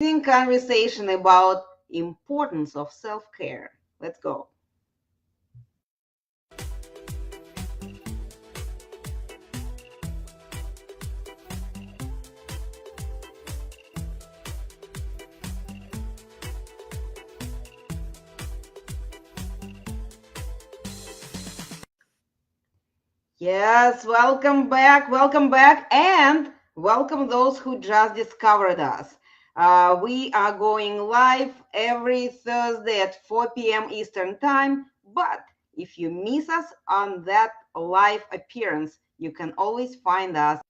conversation about importance of self-care. Let's go. Yes, welcome back, and welcome those who just discovered us. We are going live every Thursday at 4 p.m. Eastern Time, but if you miss us on that live appearance, you can always find us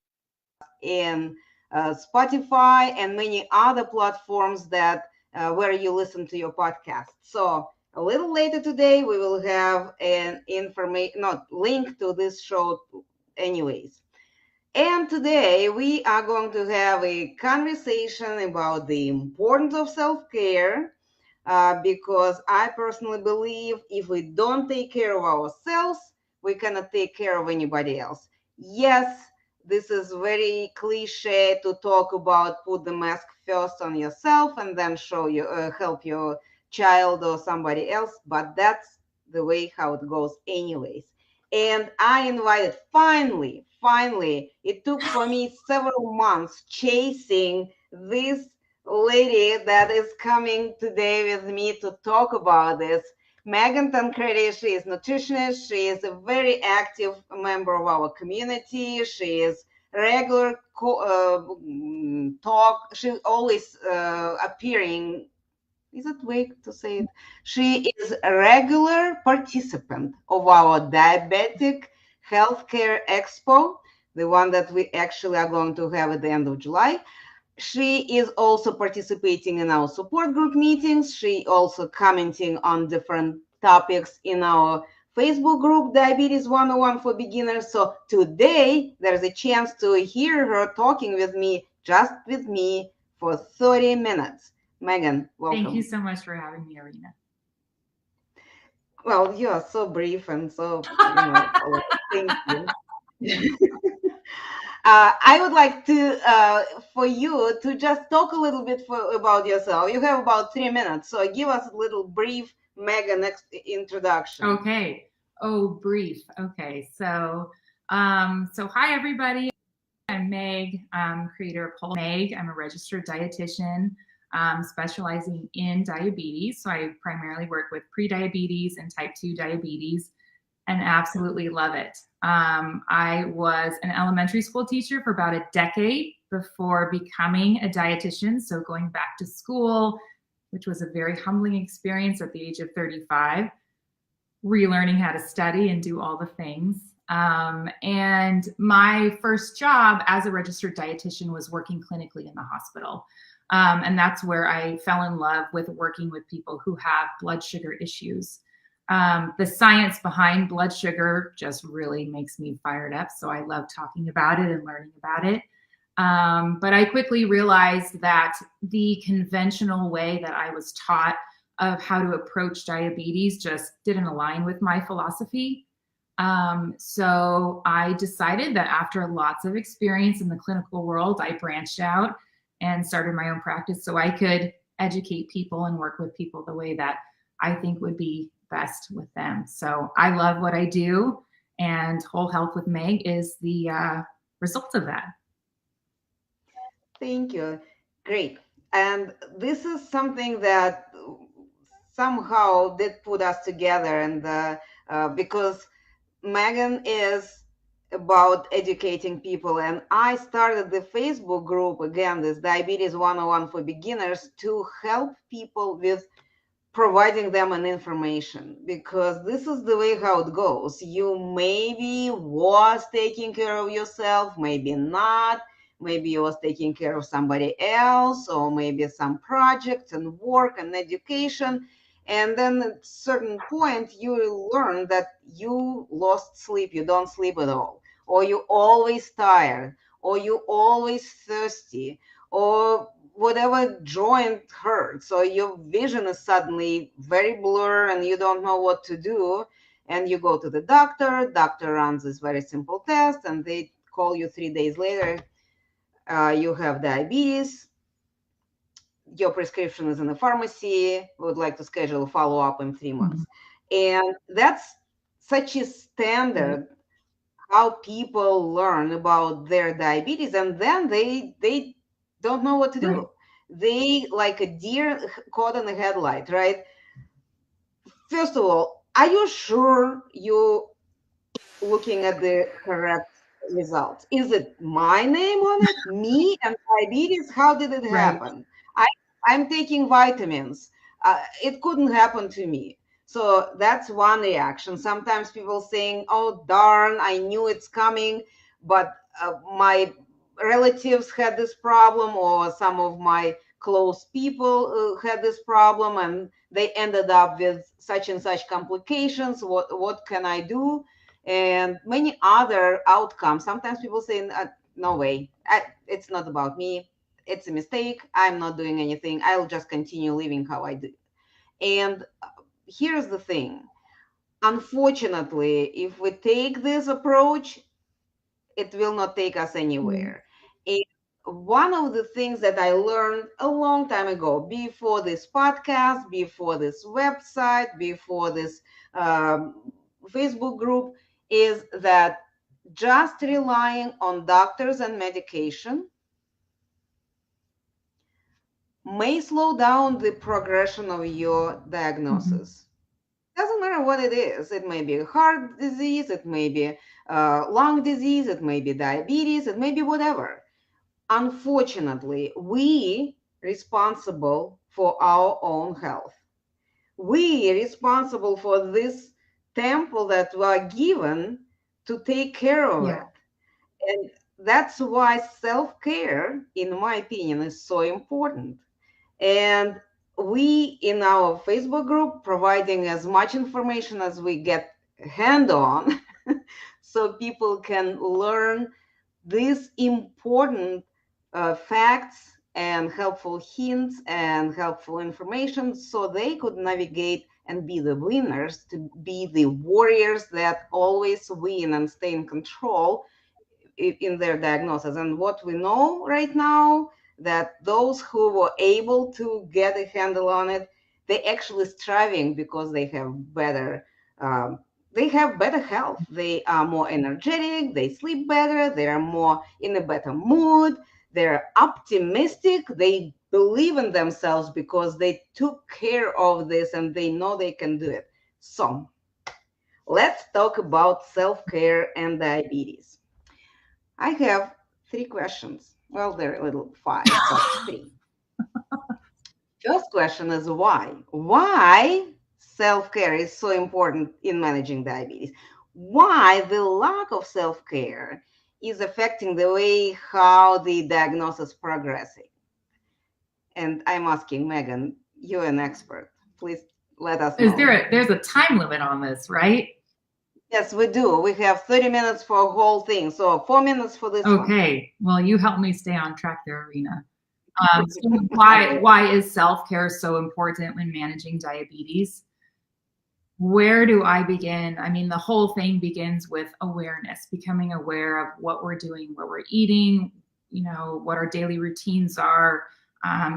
in Spotify and many other platforms that where you listen to your podcast. So a little later today, we will have an information, not link to this show anyways. And today we are going to have a conversation about the importance of self-care because I personally believe if we don't take care of ourselves, we cannot take care of anybody else. Yes, this is very cliche to talk about put the mask first on yourself and then show you help your child or somebody else, but that's the way how it goes anyways. And I invited finally, it took for me several months chasing this lady that is coming today with me to talk about this. Meg Tancredi, she is nutritionist. She is a very active member of our community. She is regular talk. She's always appearing. Is it way to say it? She is a regular participant of our Diabetic Healthcare Expo, the one that we actually are going to have at the end of July. She is also participating in our support group meetings. She also commenting on different topics in our Facebook group, Diabetes 101 for Beginners. So today there's a chance to hear her talking with me, just with me, for 30 minutes. Megan, welcome. Thank you so much for having me, Arena. Well, you are so brief and so, thank you. I would like to, for you to just talk a little bit about yourself. You have about 3 minutes, so give us a little brief Megan introduction. Okay. Oh, brief. Okay. So hi everybody. I'm Meg, creator of Whole Meg. I'm a registered dietitian, specializing in diabetes. So I primarily work with prediabetes and type 2 diabetes, and absolutely love it. I was an elementary school teacher for about a decade before becoming a dietitian. So going back to school, which was a very humbling experience at the age of 35, relearning how to study and do all the things. And my first job as a registered dietitian was working clinically in the hospital. And that's where I fell in love with working with people who have blood sugar issues. The science behind blood sugar just really makes me fired up. So I love talking about it and learning about it. But I quickly realized that the conventional way that I was taught of how to approach diabetes just didn't align with my philosophy. So I decided that after lots of experience in the clinical world, I branched out and started my own practice so I could educate people and work with people the way that I think would be best with them. So I love what I do, and Whole Health with Meg is the result of that. Thank you. Great. And this is something that somehow did put us together, and because Megan is about educating people, and I started the Facebook group, again, this Diabetes 101 for Beginners, to help people with providing them an information, because this is the way how it goes. You maybe was taking care of yourself, maybe not, maybe you was taking care of somebody else, or maybe some projects and work and education. And then at a certain point, you learn that you lost sleep, you don't sleep at all, or you always tired, or you always thirsty, or whatever joint hurts. So your vision is suddenly very blurred and you don't know what to do. And you go to the doctor runs this very simple test, and they call you 3 days later, you have diabetes. your prescription is in the pharmacy, would like to schedule a follow-up in 3 months. And that's such a standard how people learn about their diabetes, and then they don't know what to do. Right. They like a deer caught in a headlight, right? First of all, are you sure you looking at the correct results? Is it my name on it? Me and diabetes? How did it Right. happen? I, I'm taking vitamins. It couldn't happen to me. So that's one reaction. Sometimes people saying, oh, darn, I knew it's coming, but my relatives had this problem, or some of my close people had this problem, and they ended up with such and such complications. What can I do? And many other outcomes. Sometimes people say, no way, it's not about me. It's a mistake. I'm not doing anything. I'll just continue living how I do. And here's the thing. Unfortunately, if we take this approach, it will not take us anywhere. And one of the things that I learned a long time ago, before this podcast, before this website, before this Facebook group, is that just relying on doctors and medication may slow down the progression of your diagnosis. Doesn't matter what it is. It may be heart disease, it may be lung disease, it may be diabetes, it may be whatever. Unfortunately, we responsible for our own health. We responsible for this temple that we are given to take care of it. And that's why self-care, in my opinion, is so important. And we in our Facebook group providing as much information as we get hand on so people can learn these important facts and helpful hints and helpful information so they could navigate and be the winners, to be the warriors that always win and stay in control in their diagnosis. And what we know right now, that those who were able to get a handle on it, they actually striving because they have better health. They are more energetic, they sleep better, they are more in a better mood, they're optimistic, they believe in themselves because they took care of this and they know they can do it. So let's talk about self-care and diabetes. I have 3 questions. Well, they're a little 5, but 3. First question is why? Why self-care is so important in managing diabetes? Why the lack of self-care is affecting the way how the diagnosis progressing? And I'm asking Megan, you're an expert. Please let us know. There's a time limit on this, right? Yes, we do. We have 30 minutes for a whole thing. So 4 minutes for this one. Okay. Well, you helped me stay on track there, Arena. So why is self-care so important when managing diabetes? Where do I begin? I mean, the whole thing begins with awareness, becoming aware of what we're doing, what we're eating, what our daily routines are,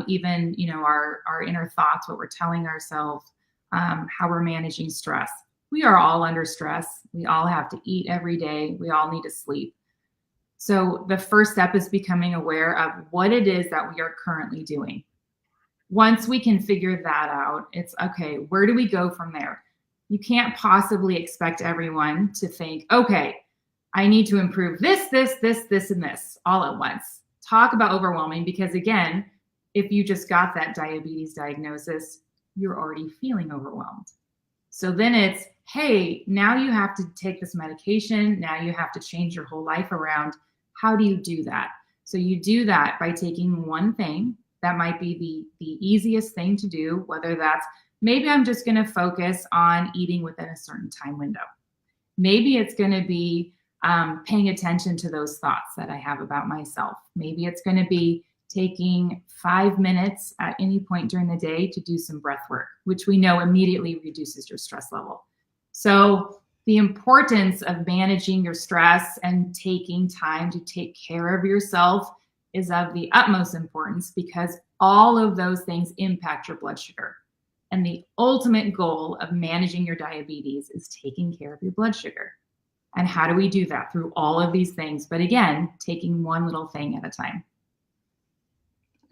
even, our inner thoughts, what we're telling ourselves, how we're managing stress. We are all under stress. We all have to eat every day. We all need to sleep. So the first step is becoming aware of what it is that we are currently doing. Once we can figure that out, it's okay, where do we go from there? You can't possibly expect everyone to think, okay, I need to improve this, and this all at once. Talk about overwhelming, because again, if you just got that diabetes diagnosis, you're already feeling overwhelmed. So then it's, hey, now you have to take this medication. Now you have to change your whole life around. How do you do that? So you do that by taking one thing that might be the easiest thing to do, whether that's, maybe I'm just going to focus on eating within a certain time window. Maybe it's going to be paying attention to those thoughts that I have about myself. Maybe it's going to be taking 5 minutes at any point during the day to do some breath work, which we know immediately reduces your stress level. So the importance of managing your stress and taking time to take care of yourself is of the utmost importance, because all of those things impact your blood sugar. And the ultimate goal of managing your diabetes is taking care of your blood sugar. And how do we do that? Through all of these things. But again, taking one little thing at a time.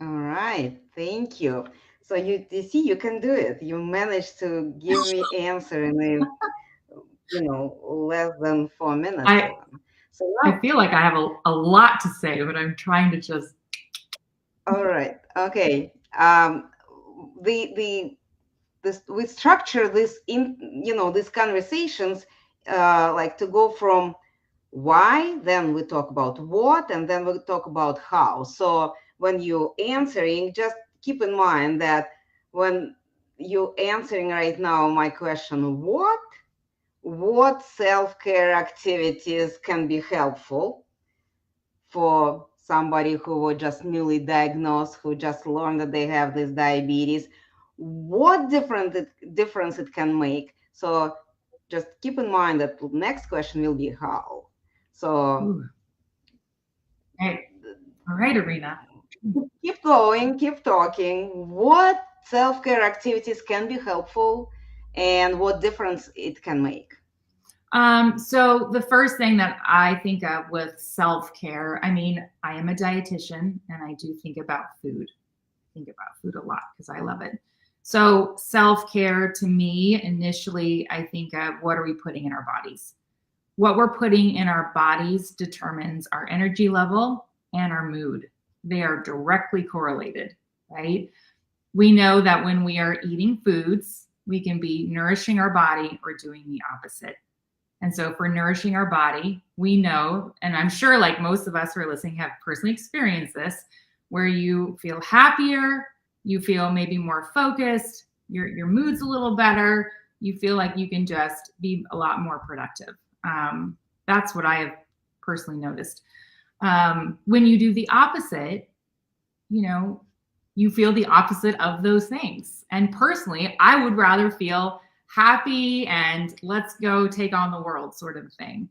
All right. Thank you. So you see, you can do it. You managed to give me answer in less than 4 minutes even. So now, I feel like I have a lot to say, but I'm trying to just. all right. Okay. We structure this these conversations like to go from why, then we talk about what, and then we talk about how. So when you're answering, just keep in mind that when you're answering right now my question, what self-care activities can be helpful for somebody who was just newly diagnosed, who just learned that they have this diabetes, what difference it can make. So just keep in mind that the next question will be how. So all right, Arena. Keep going, keep talking. What self-care activities can be helpful and what difference it can make? So the first thing that I think of with self-care, I mean, I am a dietitian and I do think about food. I think about food a lot because I love it. So self-care to me, initially, I think of what are we putting in our bodies? What we're putting in our bodies determines our energy level and our mood. They are directly correlated, right? We know that when we are eating foods, we can be nourishing our body or doing the opposite. And so if we're nourishing our body, we know, and I'm sure like most of us who are listening have personally experienced this, where you feel happier, you feel maybe more focused, your mood's a little better, you feel like you can just be a lot more productive. That's what I have personally noticed. When you do the opposite, you feel the opposite of those things. And personally, I would rather feel happy and let's go take on the world sort of thing.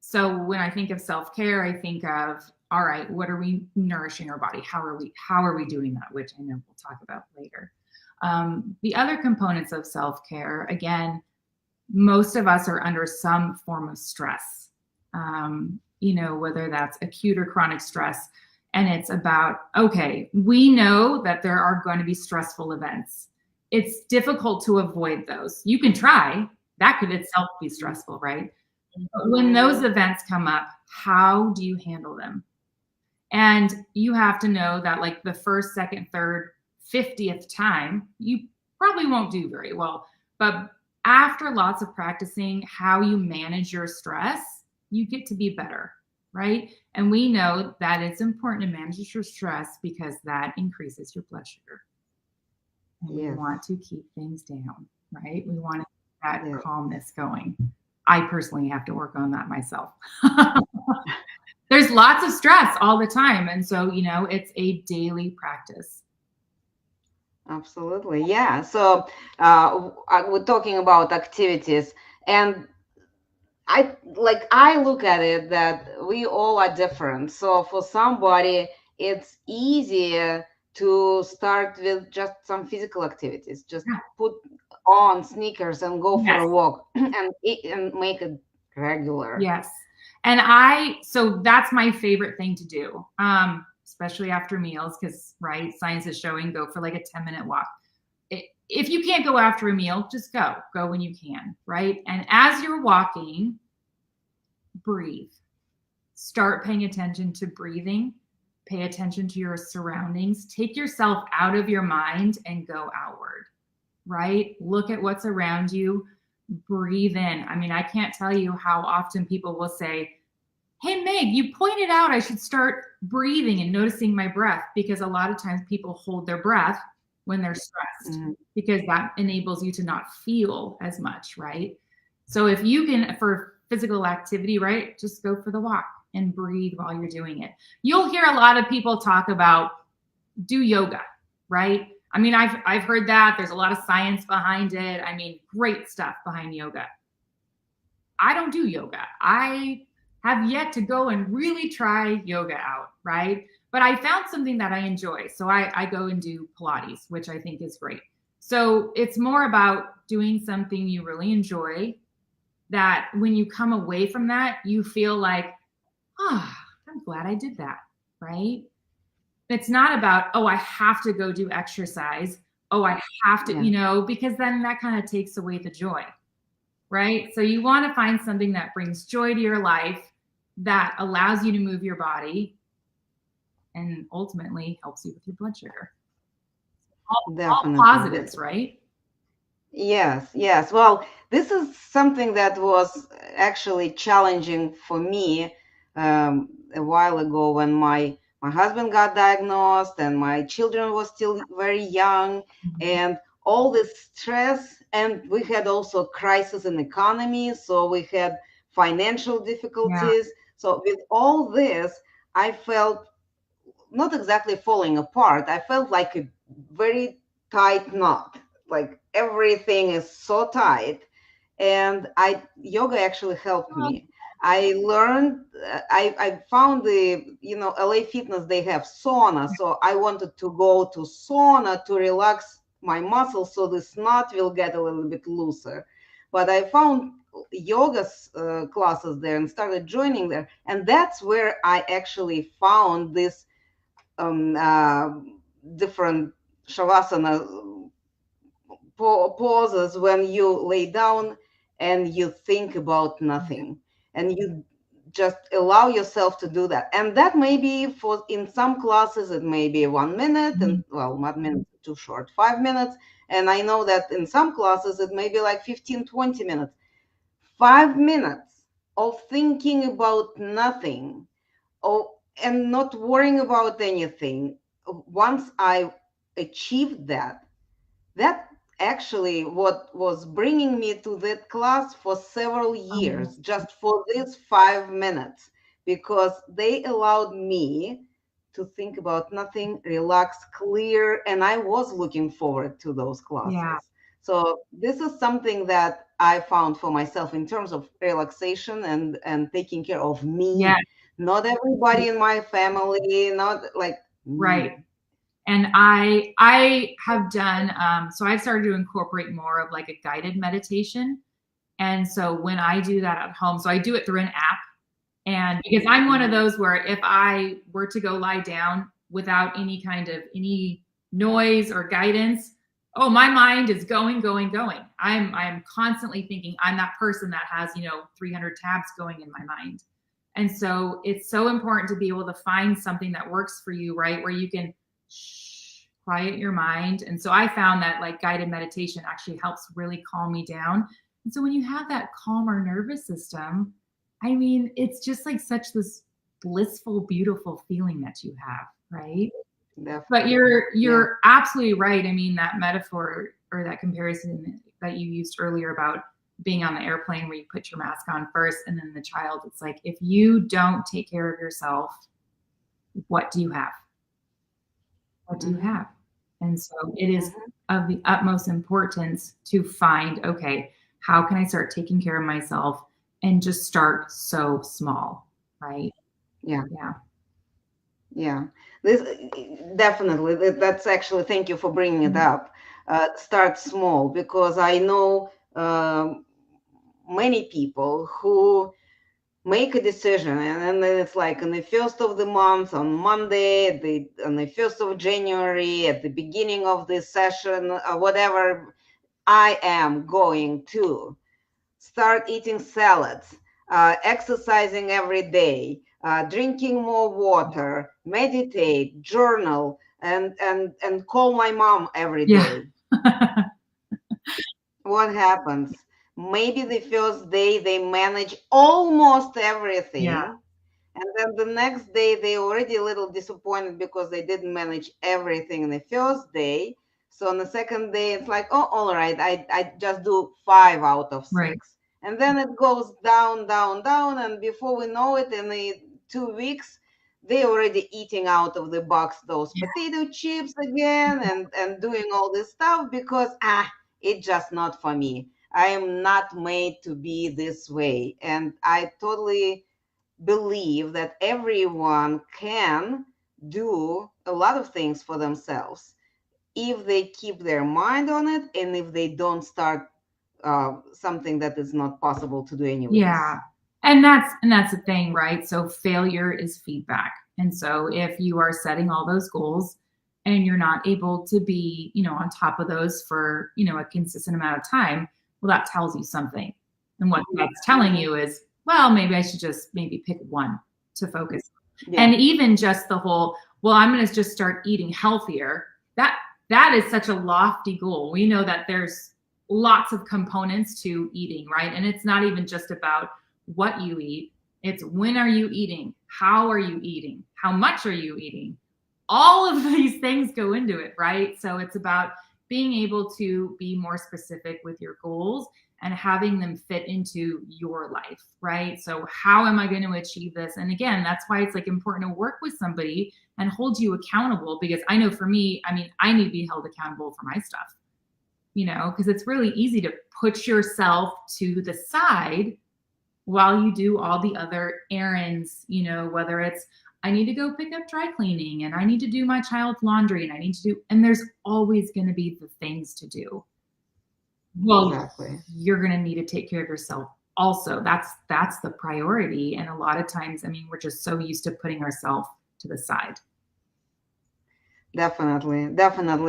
So when I think of self-care, I think of, all right, what are we nourishing our body? How are we doing that? Which I know we'll talk about later. The other components of self-care, again, most of us are under some form of stress, whether that's acute or chronic stress. And it's about, okay, we know that there are going to be stressful events. It's difficult to avoid those. You can try. That could itself be stressful, right? But when those events come up, how do you handle them? And you have to know that like the first, second, third, 50th time, you probably won't do very well. But after lots of practicing how you manage your stress, you get to be better, right? And we know that it's important to manage your stress because that increases your blood sugar. And we want to keep things down, right? We want to keep that calmness going. I personally have to work on that myself. There's lots of stress all the time. And so, it's a daily practice. Absolutely. Yeah. So we're talking about activities, and I look at it that we all are different. So for somebody, it's easier to start with just some physical activities. Just put on sneakers and go for a walk and make it regular. Yes. And so that's my favorite thing to do, especially after meals, because, right, science is showing go for like a 10-minute walk. If you can't go after a meal, just go when you can, right? And as you're walking, breathe. Start paying attention to breathing. Pay attention to your surroundings. Take yourself out of your mind and go outward, right? Look at what's around you. Breathe in. I mean, I can't tell you how often people will say, hey, Meg, you pointed out I should start breathing and noticing my breath, because a lot of times people hold their breath when they're stressed because that enables you to not feel as much, right? So if you can, for physical activity, right, just go for the walk and breathe while you're doing it. You'll hear a lot of people talk about do yoga, right? I mean, I've heard that. There's a lot of science behind it. I mean, great stuff behind yoga. I don't do yoga. I have yet to go and really try yoga out, right? but I found something that I enjoy. So I go and do Pilates, which I think is great. So it's more about doing something you really enjoy, that when you come away from that, you feel like, I'm glad I did that, right? It's not about, oh, I have to go do exercise. Oh, I have to, because then that kind of takes away the joy, right? So you want to find something that brings joy to your life, that allows you to move your body, and ultimately helps you with your blood sugar. All Definitely. positives, right? Yes, yes. Well, this is something that was actually challenging for me a while ago when my husband got diagnosed and my children were still very young, and all this stress, and we had also crisis in economy, so we had financial difficulties. So with all this, I felt not exactly falling apart. I felt like a very tight knot. Like everything is so tight. And yoga actually helped me. I learned, I found LA Fitness, they have sauna. So I wanted to go to sauna to relax my muscles so this knot will get a little bit looser. But I found yoga classes there and started joining there. And that's where I actually found this um, uh, different shavasana poses when you lay down and you think about nothing and you just allow yourself to do that. And that may be for, in some classes it may be 1 minute, and well, 1 minute too short, 5 minutes. And I know that in some classes it may be like 15-20 minutes. 5 minutes of thinking about nothing, oh, and not worrying about anything. Once I achieved that, that actually what was bringing me to that class for several years, just for these 5 minutes, because they allowed me to think about nothing, relax, clear, and I was looking forward to those classes. Yeah. So this is something that I found for myself in terms of relaxation and taking care of me. Yeah. Not everybody in my family, not like me. Right. And I have done, so I've started to incorporate more of like a guided meditation. And so when I do that at home, so I do it through an app. And because I'm one of those where if I were to go lie down without any noise or guidance, oh, my mind is going. I'm constantly thinking. I'm that person that has, 300 tabs going in my mind. And so it's so important to be able to find something that works for you, right? Where you can quiet your mind. And so I found that like guided meditation actually helps really calm me down. And so when you have that calmer nervous system, I mean, it's just like such this blissful, beautiful feeling that you have, right? Definitely. But you're absolutely right. I mean, that metaphor or that comparison that you used earlier about being on the airplane where you put your mask on first and then the child, it's like, if you don't take care of yourself, what do you have? What do you have? And so it is of the utmost importance to find, okay, how can I start taking care of myself and just start so small, right? Yeah. Yeah. Yeah. This definitely, that's actually, thank you for bringing it up. Start small, because I know many people who make a decision and then it's like on the first of the month, on Monday, on the 1st of January, at the beginning of the session, whatever, I am going to start eating salads, exercising every day, drinking more water, meditate, journal, and call my mom every day. What happens? Maybe the first day they manage almost everything. Yeah. And then the next day they already a little disappointed because they didn't manage everything the first day. So on the second day, it's like, oh, all right, I just do 5 out of 6. Right. And then it goes down, down, down. And before we know it, in the 2 weeks, they're already eating out of the box those potato chips again and doing all this stuff because, it's just not for me. I am not made to be this way. And I totally believe that everyone can do a lot of things for themselves if they keep their mind on it and if they don't start something that is not possible to do anyways. Yeah. And that's the thing, right? So failure is feedback. And so if you are setting all those goals and you're not able to be, on top of those for, a consistent amount of time, well, that tells you something. And what that's telling you is, well, maybe I should just maybe pick one to focus on. And even just the whole, well, I'm going to just start eating healthier. That is such a lofty goal. We know that there's lots of components to eating, right? And it's not even just about what you eat. It's when are you eating? How are you eating? How much are you eating? All of these things go into it, right? So it's about being able to be more specific with your goals and having them fit into your life, right? So how am I going to achieve this? And again, that's why it's like important to work with somebody and hold you accountable, because I know for me, I need to be held accountable for my stuff, because it's really easy to put yourself to the side while you do all the other errands, whether it's I need to go pick up dry cleaning and I need to do my child's laundry and there's always going to be the things to do. Well, exactly. You're going to need to take care of yourself also. That's the priority. And a lot of times, we're just so used to putting ourselves to the side. Definitely.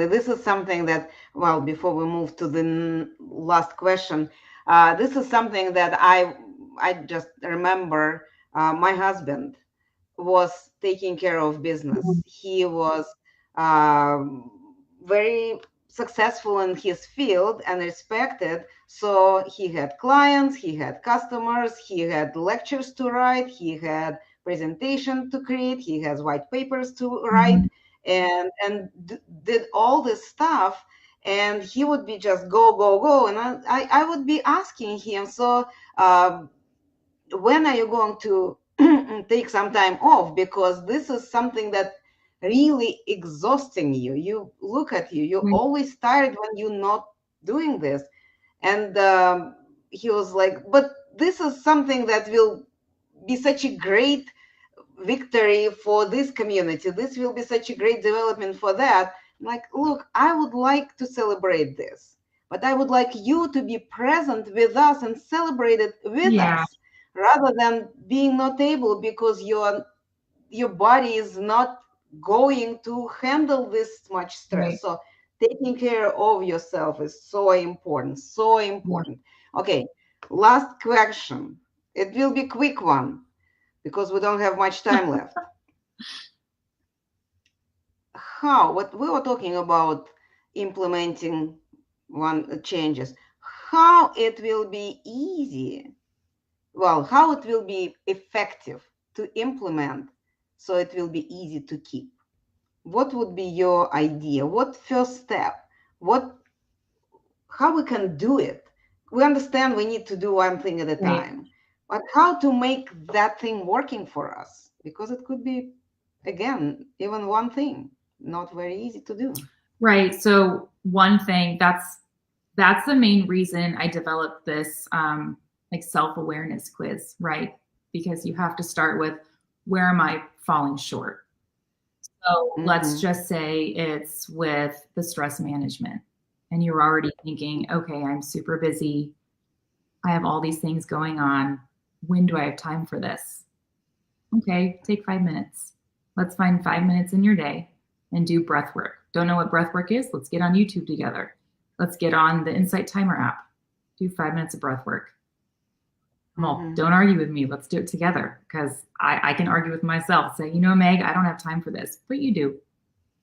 This is something that, well, before we move to the last question, this is something that I just remember my husband was taking care of business. He was very successful in his field and respected. So he had clients, he had customers, he had lectures to write, he had presentation to create, he has white papers to write, and did all this stuff. And he would be just go. And I would be asking him, so when are you going to take some time off? Because this is something that really exhausting you. You look at you're always tired when you're not doing this. And he was like, but this is something that will be such a great victory for this community. This will be such a great development for that. I'm like, look, I would like to celebrate this, but I would like you to be present with us and celebrate it with us, rather than being not able because your body is not going to handle this much stress. Right. So taking care of yourself is so important, so important. Okay, last question. It will be a quick one because we don't have much time left. What we were talking about implementing changes, how it will be easy, how it will be effective to implement so it will be easy to keep. What would be your idea? What first step? How we can do it? We understand we need to do one thing at a time, but how to make that thing working for us? Because it could be, again, even one thing, not very easy to do. Right. So one thing, that's the main reason I developed this self-awareness quiz, right? Because you have to start with, where am I falling short? So let's just say it's with the stress management and you're already thinking, okay, I'm super busy. I have all these things going on. When do I have time for this? Okay, take 5 minutes. Let's find 5 minutes in your day and do breath work. Don't know what breath work is? Let's get on YouTube together. Let's get on the Insight Timer app. Do 5 minutes of breath work. Well, don't argue with me. Let's do it together, because I can argue with myself. Say, Meg, I don't have time for this. But you do.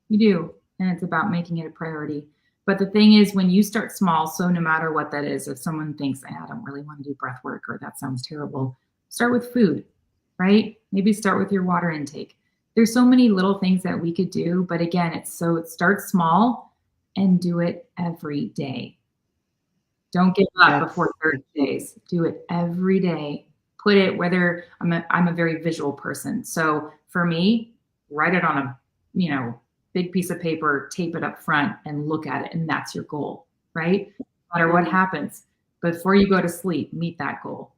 You do. And it's about making it a priority. But the thing is, when you start small, so no matter what that is, if someone thinks, I don't really want to do breath work, or that sounds terrible, start with food, right? Maybe start with your water intake. There's so many little things that we could do. But again, it starts small and do it every day. Don't give up before 30 days. Do it every day. Put it, whether I'm a very visual person. So for me, write it on a, big piece of paper, tape it up front and look at it. And that's your goal, right? No matter what happens, before you go to sleep, meet that goal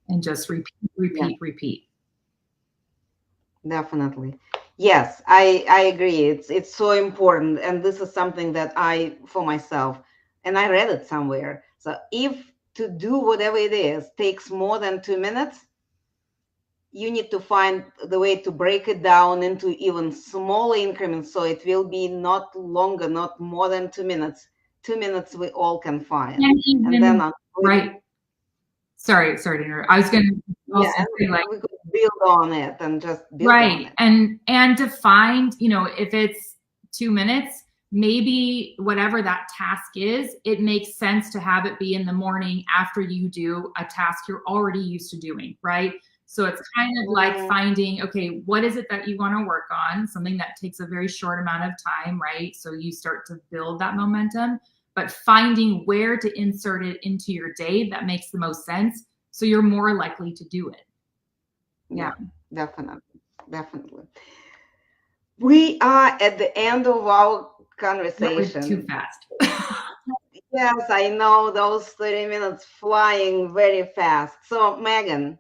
and just repeat. Definitely. Yes, I agree. It's so important, and this is something that I for myself, and I read it somewhere. So if to do whatever it is takes more than 2 minutes, you need to find the way to break it down into even smaller increments, so it will be not longer, not more than 2 minutes. 2 minutes we all can find, And and then even right. Sorry to interrupt. I was going to yeah, also and say, like, we could build on it and just build on right. it. And to find, if it's 2 minutes, maybe whatever that task is, it makes sense to have it be in the morning after you do a task you're already used to doing, right? So it's kind of like Mhm. finding, okay, what is it that you want to work on? Something that takes a very short amount of time, right? So you start to build that momentum, but finding where to insert it into your day that makes the most sense. So you're more likely to do it. Yeah. Yeah, definitely, definitely. We are at the end of our That went too conversation. fast. Yes, I know those 30 minutes flying very fast. So, Megan,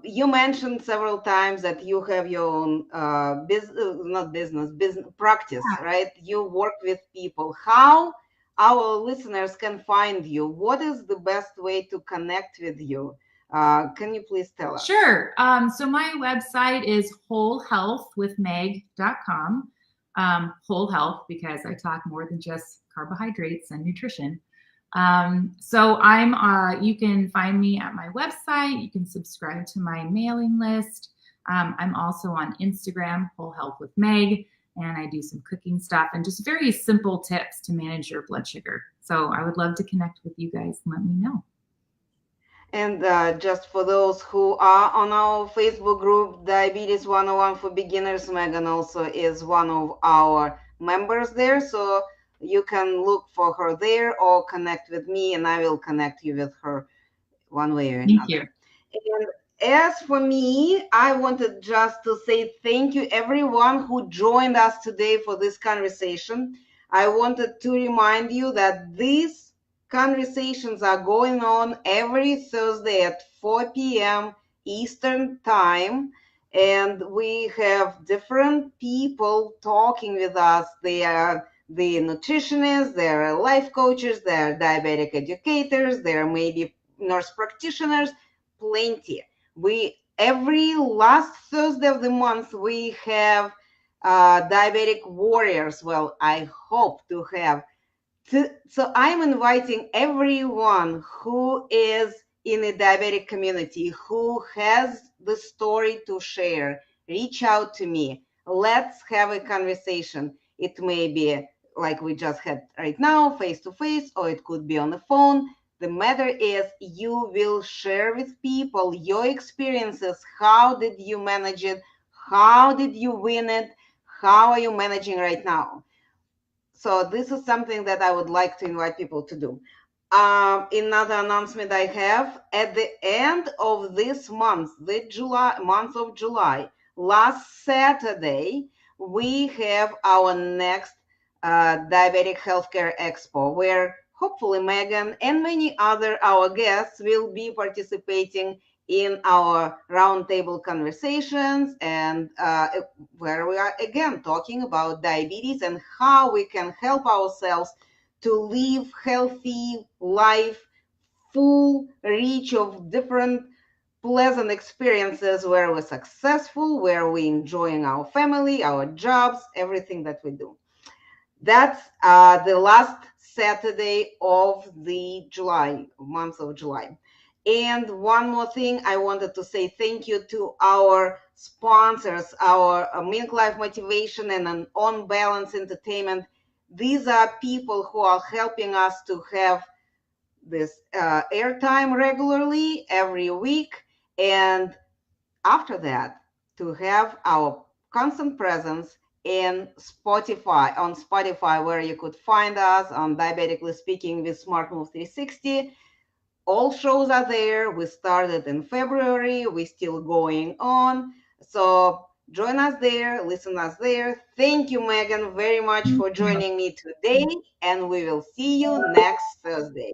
you mentioned several times that you have your own business, not business, business practice, right? You work with people. How our listeners can find you? What is the best way to connect with you? Can you please tell us? Sure. So my website is wholehealthwithmeg.com. Whole health, because I talk more than just carbohydrates and nutrition. So you can find me at my website. You can subscribe to my mailing list. I'm also on Instagram, Whole Health with Meg, and I do some cooking stuff and just very simple tips to manage your blood sugar. So I would love to connect with you guys and let me know. And just for those who are on our Facebook group, Diabetes 101 for Beginners, Megan also is one of our members there. So you can look for her there or connect with me, and I will connect you with her one way or Thank you. another. And as for me, I wanted just to say thank you, everyone who joined us today for this conversation. I wanted to remind you that these conversations are going on every Thursday at 4 p.m. Eastern Time. And we have different people talking with us. They are the nutritionists, there are life coaches, there are diabetic educators, there are maybe nurse practitioners, plenty. We every last Thursday of the month we have diabetic warriors. Well, I hope to have. So I'm inviting everyone who is in the diabetic community who has the story to share. Reach out to me. Let's have a conversation. It may be like we just had right now, face to face, or it could be on the phone. The matter is, you will share with people your experiences. How did you manage it? How did you win it? How are you managing right now? So this is something that I would like to invite people to do. Another announcement I have, at the end of this month, the month of July, last Saturday, we have our next Diabetic Healthcare Expo, where hopefully Megan and many other our guests will be participating in our roundtable conversations, and where we are again talking about diabetes and how we can help ourselves to live healthy life, full reach of different pleasant experiences where we're successful, where we're enjoying our family, our jobs, everything that we do. That's the last Saturday of the July, month of July. And one more thing, I wanted to say thank you to our sponsors, our Mink Life Motivation and an On Balance Entertainment. These are people who are helping us to have this airtime regularly every week. And after that, to have our constant presence in Spotify, on Spotify, where you could find us on Diabetically Speaking with SmartMove360. All shows are there. We started in February. We're still going on. So join us there, listen us there. Thank you, Megan, very much for joining me today, and we will see you next Thursday.